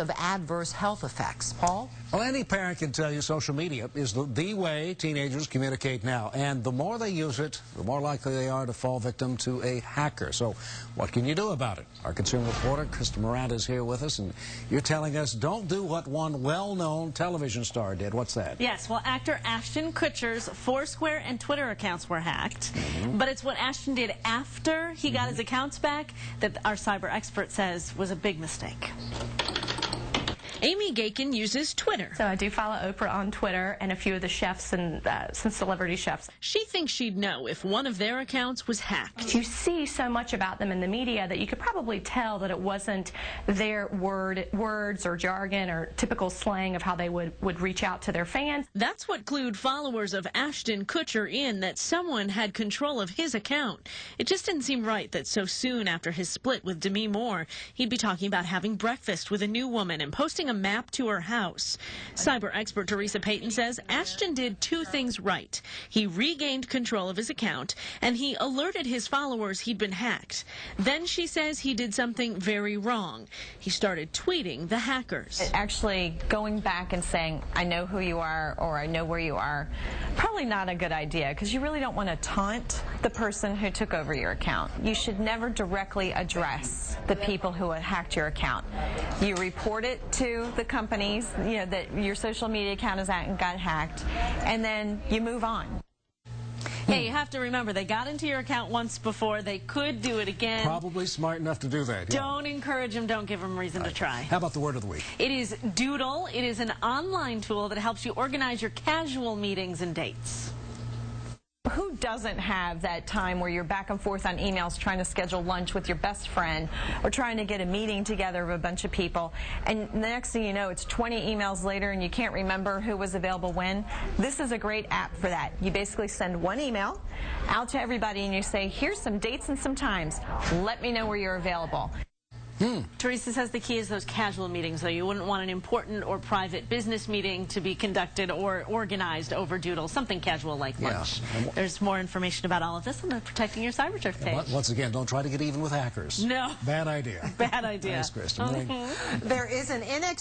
of adverse health effects. Paul? Well, any parent can tell you social media is the way teenagers communicate now. And the more they use it, the more likely they are to fall victim to a hacker. So what can you do about it? Our consumer reporter, Krista Morant, is here with us. And you're telling us don't do what one well-known television star did. What's that? Yes, well, actor Ashton Kutcher's Foursquare and Twitter accounts were hacked. But it's what Ashton did after he got his accounts back that our cyber expert says was a big mistake. Amy Gakin uses Twitter. So I do follow Oprah on Twitter and a few of the chefs and some celebrity chefs. She thinks she'd know if one of their accounts was hacked. You see so much about them in the media that you could probably tell that it wasn't their words or jargon or typical slang of how they would reach out to their fans. That's what clued followers of Ashton Kutcher in that someone had control of his account. It just didn't seem right that so soon after his split with Demi Moore, he'd be talking about having breakfast with a new woman and posting a map to her house. Cyber expert Teresa Payton says Ashton did two things right. He regained control of his account, and he alerted his followers he'd been hacked. Then she says he did something very wrong. He started tweeting the hackers. Actually going back and saying, I know who you are or I know where you are, probably not a good idea because you really don't want to taunt the person who took over your account. You should never directly address the people who had hacked your account. You report it to the companies, that your social media account got hacked, and then you move on. Yeah, you have to remember, they got into your account once before. They could do it again. Probably smart enough to do that. Yeah. Don't encourage them. Don't give them reason to try. How about the word of the week? It is Doodle. It is an online tool that helps you organize your casual meetings and dates. Who doesn't have that time where you're back and forth on emails trying to schedule lunch with your best friend or trying to get a meeting together of a bunch of people, and the next thing you know, it's 20 emails later and you can't remember who was available when? This is a great app for that. You basically send one email out to everybody and you say, here's some dates and some times. Let me know where you're available. Teresa says the key is those casual meetings, though. You wouldn't want an important or private business meeting to be conducted or organized over Doodle, something casual like lunch. Yeah. There's more information about all of this on the Protecting Your Cyber Turf page. Once again, don't try to get even with hackers. No. Bad idea. Bad idea. Thanks, Kristen. There is an